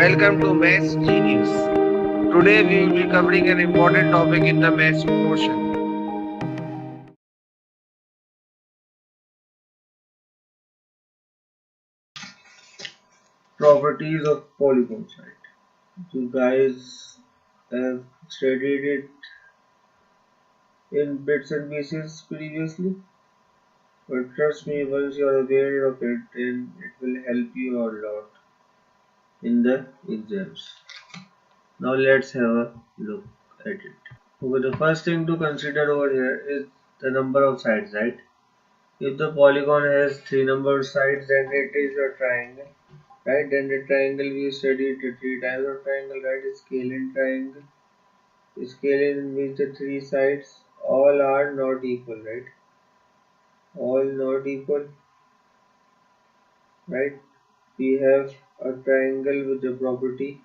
Welcome to Maths Genius. Today we will be covering an important topic in the maths portion. Properties of polygons, right? You guys have studied it in bits and pieces previously, but trust me, once you are aware of it, then it will help you a lot in the exams. Now let's have a look at it. Okay, the first thing to consider over here is the number of sides, right? If the polygon has 3 numbered sides, then it is a triangle, right? Then the triangle we studied the 3 types of triangle, right? Scalene triangle. Scalene means the 3 sides all are not equal, right? All not equal, right? We have a triangle with the property,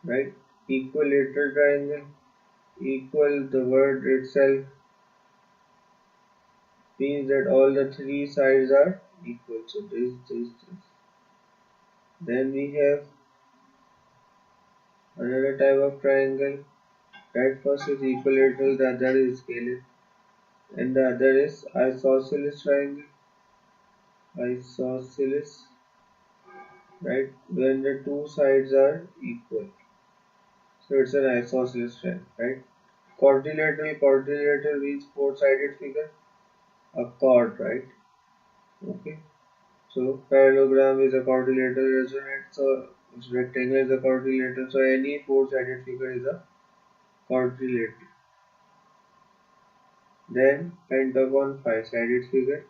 right? Equilateral triangle. Equal, the word itself means that all the 3 sides are equal. So this. Then we have another type of triangle. Right, first is equilateral, the other is scalene, and the other is isosceles triangle. Isosceles, right? When the two sides are equal, so it's an isosceles triangle, right? Quadrilateral means four-sided figure, a chord, right? Okay. So parallelogram is a quadrilateral as well, right? So rectangle is a quadrilateral. So any four-sided figure is a quadrilateral. Then pentagon, five-sided figure.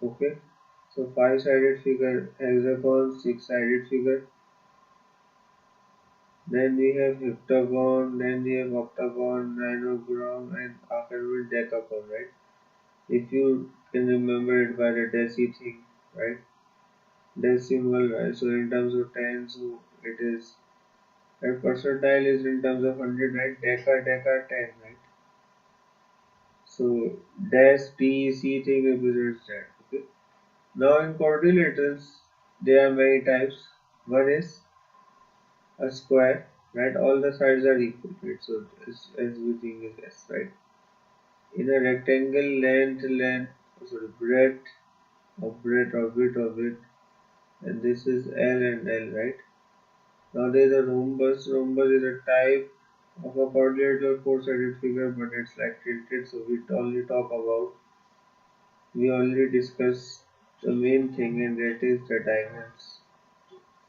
Okay. So five-sided figure, hexagon, six-sided figure. Then we have heptagon, then we have octagon, ninogram, and after we decagon, right? If you can remember it by the deci thing, right? Decimal, right? So in terms of 10, so it is, right? Percentile is in terms of 100, right? Deca, 10, right? So dec thing represents that, okay? Now in quadrilaterals, there are many types. One is a square, right? All the sides are equal, right? So everything is S, right? In a rectangle, breadth or width, and this is L and L, right? Now there is a rhombus. Rhombus is a type of a quadrilateral four-sided figure, but it's like tilted, so we only discuss the main thing, and that is the diagonals.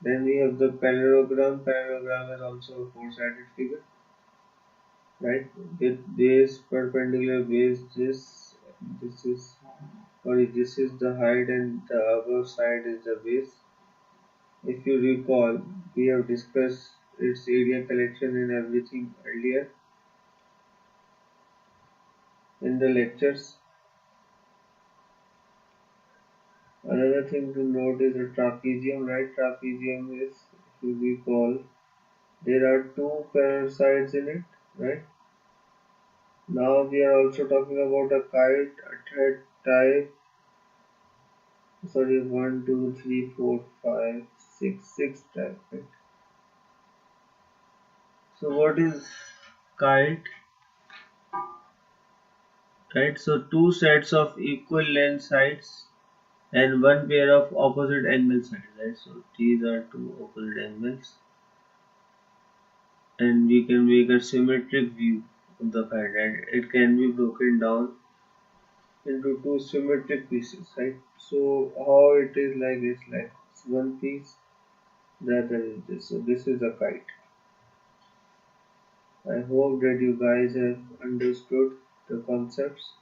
Then we have the parallelogram. Parallelogram is also a four-sided figure, right? With base perpendicular base. This is the height and the above side is the base. If you recall, we have discussed its area collection and everything earlier in the lectures. Another thing to note is the trapezium, right? Trapezium is, if you recall, there are two parallel sides in it, right? Now we are also talking about a kite, a third type. Sorry, 1, 2, 3, 4, 5, 6 type, right? So what is kite? Right, so two sets of equal length sides and one pair of opposite angle sides, right? So these are two opposite angles, and we can make a symmetric view of the kite, and it can be broken down into two symmetric pieces, right? So how it is like this, like one piece, the other is this. So this is a kite. I hope that you guys have understood the concepts,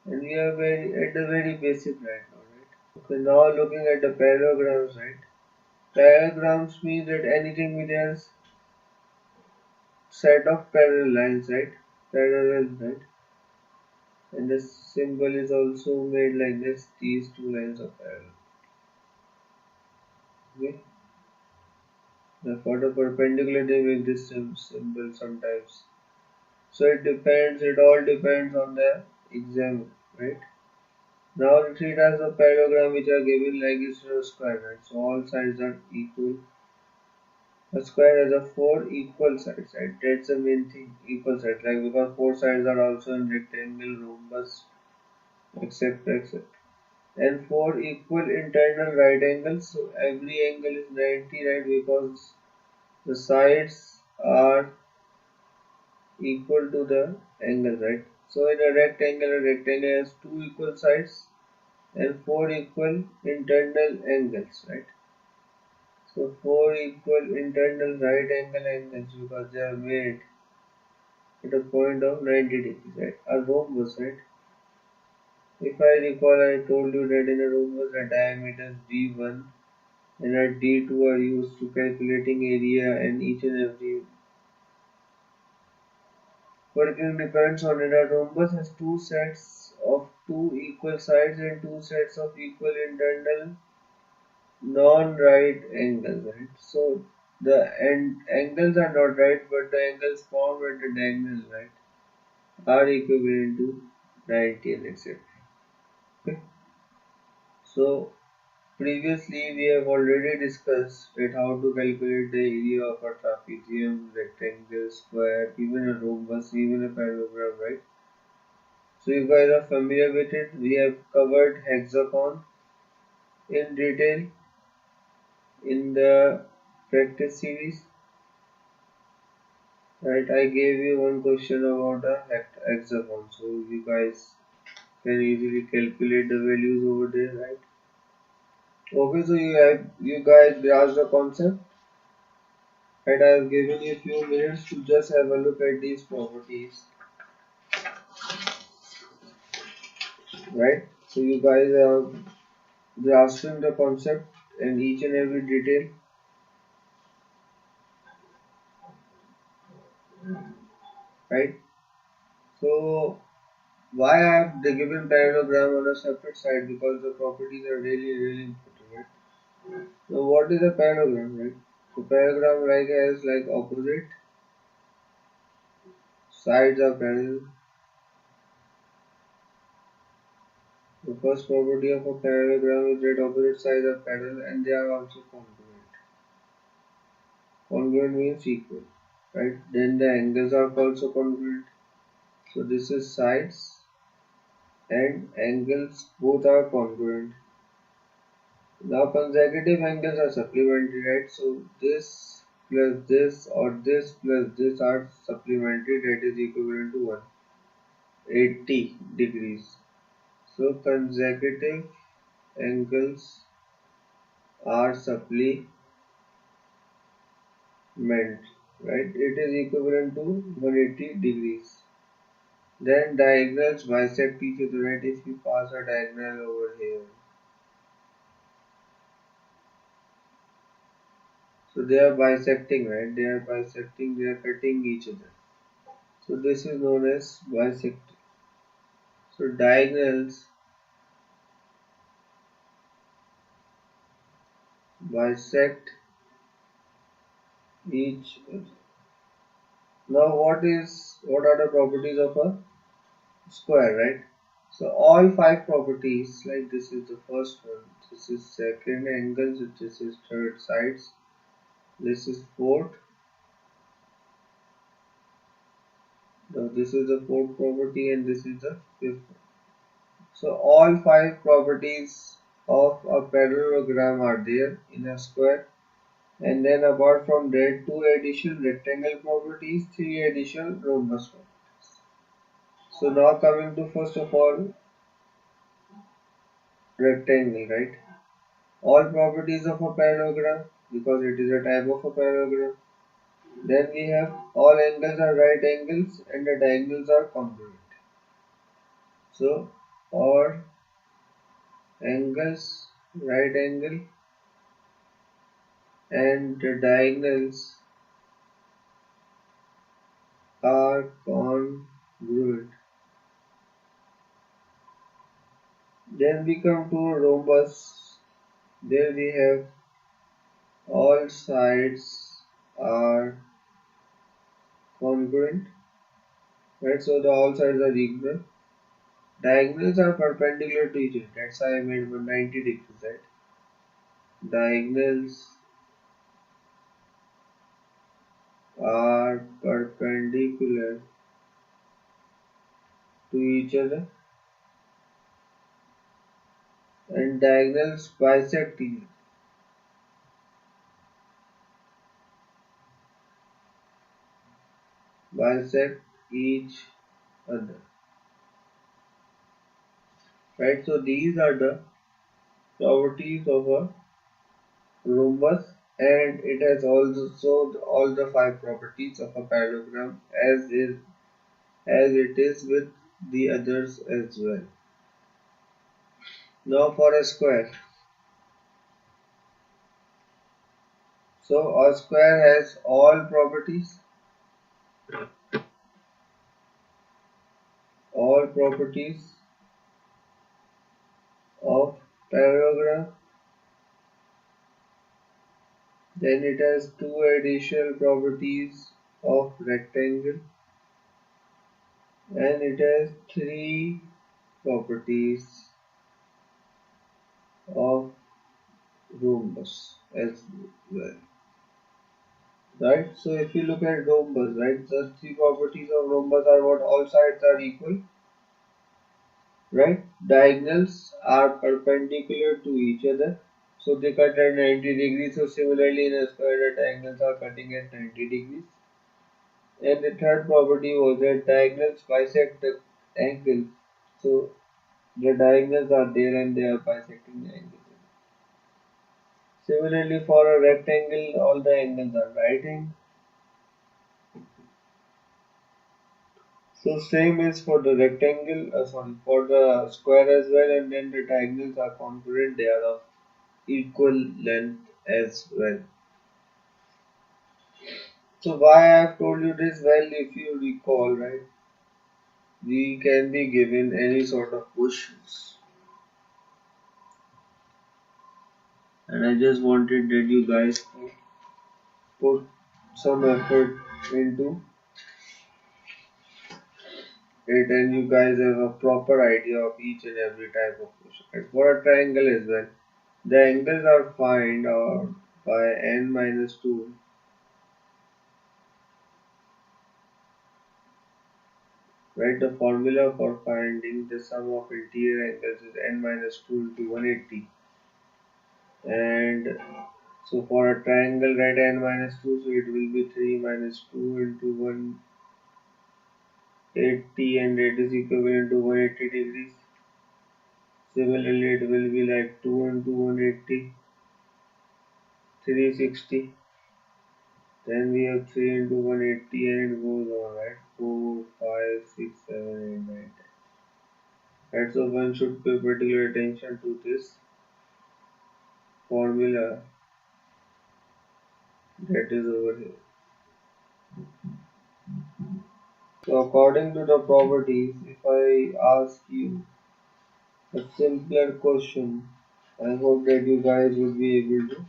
and we are very at the very basic right now, right? Okay, now looking at the parallelograms, right? Parallelograms means that anything with a set of parallel lines, right? Parallel, right? And the symbol is also made like this, these two lines are parallel. Okay? Now for the perpendicular they make this symbol sometimes. So it all depends on the exam, right? Now the three types of parallelogram which are given like is a square, right? So all sides are equal. A square has a four equal sides, right? That's the main thing, equal sides. Like because four sides are also in rectangle, rhombus, etc. And four equal internal right angles. So every angle is 90, right? Because the sides are equal to the angle, right? So in a rectangle has two equal sides and four equal internal angles, right? So four equal internal right angle angles because they are made at a point of 90 degrees, right? A rhombus, right? If I recall, I told you that in a rhombus the diameters d1 and at d2 are used to calculating area and each and every working depends on it. A rhombus has two sets of two equal sides and two sets of equal internal non-right angles, right? So the angles are not right, but the angles formed at the diagonal, right, are equivalent to 90 and etc. Okay. So previously we have already discussed that how to calculate the area of a trapezium, rectangle, square, even a rhombus, even a parallelogram, right? So you guys are familiar with it. We have covered hexagon in detail in the practice series. Right, I gave you one question about a hexagon, so you guys can easily calculate the values over there, right? Okay, so you guys grasp the concept, right? I have given you a few minutes to just have a look at these properties, right? So you guys are grasping the concept and each and every detail, right? So why I have the given parallelogram on a separate side because the properties are really important, right? So what is a parallelogram, right? So parallelogram like has like opposite sides are parallel. The first property of a parallelogram is that opposite sides are parallel and they are also congruent. Congruent means equal, right? Then the angles are also congruent. So this is sides and angles both are congruent. Now consecutive angles are supplementary, right? So this plus this or this plus this are supplementary, that is equivalent to 180 degrees. So consecutive angles are supplement, right? It is equivalent to 180 degrees. Then diagonals bisect each other, right? If you pass a diagonal over here, so they are bisecting, right? They are bisecting, they are cutting each other. So this is known as bisecting. So diagonals bisect each other. Now what are the properties of a square, right? So all five properties, like this is the first one, this is second angles, this is third sides, this is fourth, now this is the fourth property and this is the fifth one. So all five properties of a parallelogram are there in a square, and then apart from that two additional rectangle properties, three additional rhombus properties. So now coming to first of all rectangle, right? All properties of a parallelogram because it is a type of a parallelogram. Then we have all angles are right angles and the diagonals are congruent. So all angles right angle and the diagonals are congruent. Then we come to rhombus. There we have all sides are congruent, right? So the all sides are equal. Diagonals are perpendicular to each other. That's why I made 190 degrees, right? Diagonals are perpendicular to each other and diagonals bisect each other. Right? So these are the properties of a rhombus, and it has also all the five properties of a parallelogram as it is with the others as well. Now for a square. So a square has all properties of parallelogram. Then it has two additional properties of rectangle, and it has three properties of rhombus as well. Right? So if you look at rhombus, right, the three properties of rhombus are what? All sides are equal, right? Diagonals are perpendicular to each other, so they cut at 90 degrees. So similarly in a square, the diagonals are cutting at 90 degrees. And the third property was that diagonals bisect the angle. So the diagonals are there and they are bisecting the angle. Similarly for a rectangle, all the angles are right angle. So same is for the rectangle, for the square as well, and then the diagonals are congruent, they are of equal length as well. So why I have told you this? Well, if you recall, right, we can be given any sort of questions, and I just wanted that you guys to put some effort into it, and you guys have a proper idea of each and every type of question. And for a triangle as well, the angles are found out by n minus 2. Right, the formula for finding the sum of interior angles is n minus 2 into 180. And so for a triangle, write n minus 2, so it will be 3 minus 2 into 180, and that is equivalent to 180 degrees. Similarly, it will be like 2 into 180, 360. Then we have 3 into 180, and it goes on, right? 4, 5, 6, 7, 8, 9, 10. Right, so one should pay particular attention to this formula that is over here. So according to the properties, if I ask you a simpler question, I hope that you guys would be able to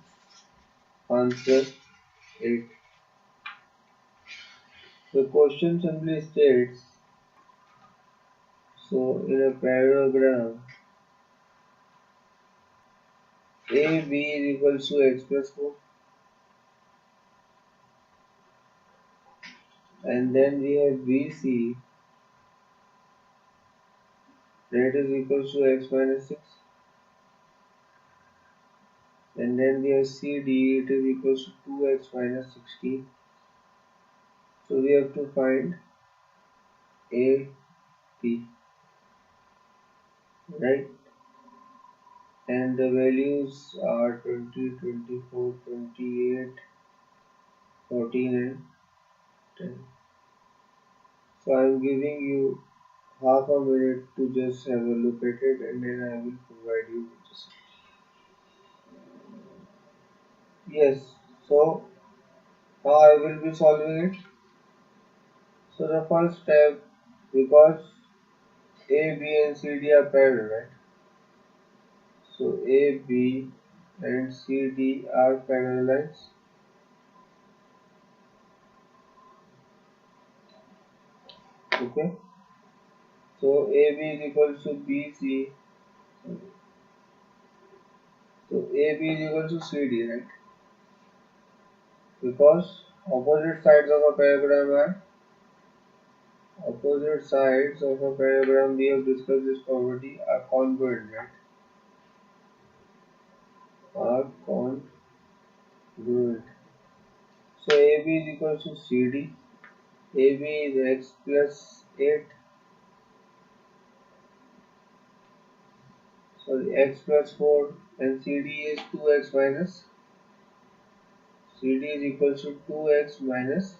answer it. The question simply states, so in a parallelogram, AB is equals to x plus 4, and then we have BC that is equals to x minus 6, and then we have CD, it is equals to 2x minus 16. So we have to find AP, right? And the values are 20, 24, 28, 14 and 10. So I am giving you half a minute to just have a look at it, and then I will provide you with this. Yes, so now I will be solving it. So the first step, because A, B and C, D are parallel, right? So A, B and C, D are parallel lines. Okay. So AB is equal to BC. So AB is equal to CD, right? Because opposite sides of a paragram we have discussed this property are congruent, right? Are congruent. So AB is equal to CD. AB is x plus 8. Sorry, x plus 4, and CD is 2x minus. CD is equal to 2x minus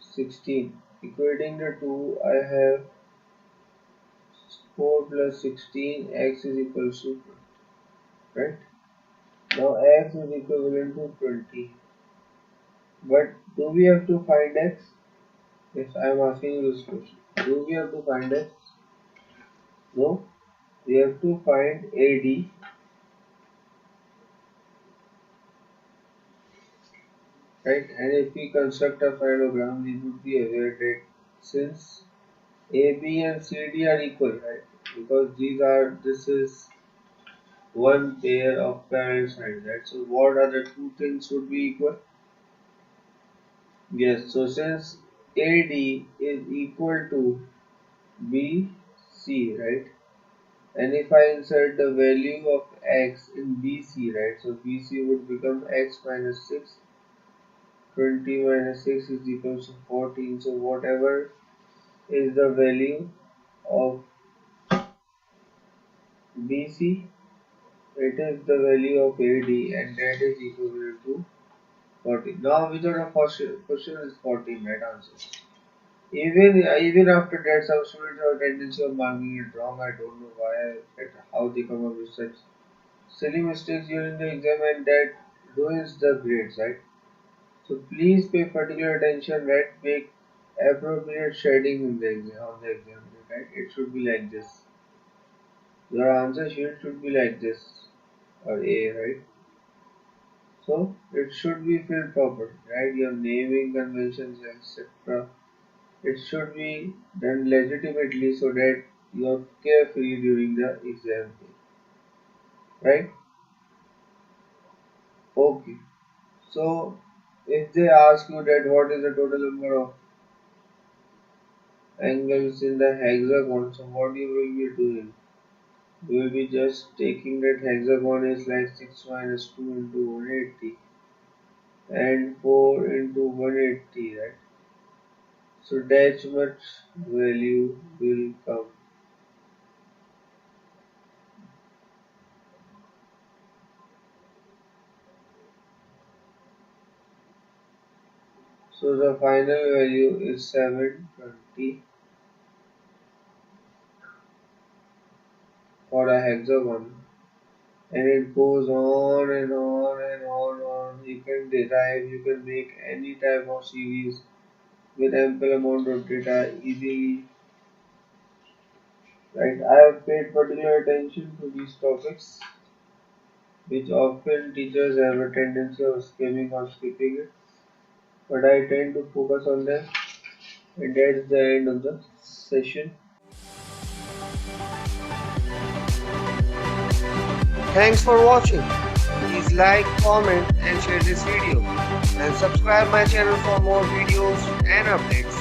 16. Equating the two, I have 4 plus 16, x is equal to 20, right? Now x is equivalent to 20. But do we have to find x? Yes, I am asking you this question. Do we have to find x? No. We have to find AD, right? And if we construct a parallelogram, we would be aware that since AB and CD are equal, right? Because this is one pair of parallel sides, right? So what are the two things should be equal? Yes, so since AD is equal to BC, right? And if I insert the value of x in BC, right? So BC would become x minus 6. 20 minus 6 is equal to 14. So whatever is the value of BC, it is the value of AD, and that is equivalent to 14. Now without a question is 14, right answer. Even after that, some students have a tendency of marking it wrong. I don't know why, how they come up with such silly mistakes during the exam, and that ruins the grades, right? So please pay particular attention, right? Make appropriate shading in the exam on the exam, right? It should be like this. Your answer sheet should be like this, or A, right? So it should be filled properly, right? Your naming conventions, etc. It should be done legitimately so that you are carefree during the exam, right? Okay. So if they ask you that what is the total number of angles in the hexagon, so what you will be doing? You will be just taking that hexagon is like 6 minus 2 into 180 and 4 into 180, right? So that much value will come. So the final value is 720 for a hexagon, and it goes on and on and on. You can derive, you can make any type of series with ample amount of data easily, right? I have paid particular attention to these topics, which often teachers have a tendency of skimming or skipping it, but I tend to focus on them, and that's the end of the session. Thanks for watching. Please like, comment and share this video, and subscribe my channel for more videos and updates.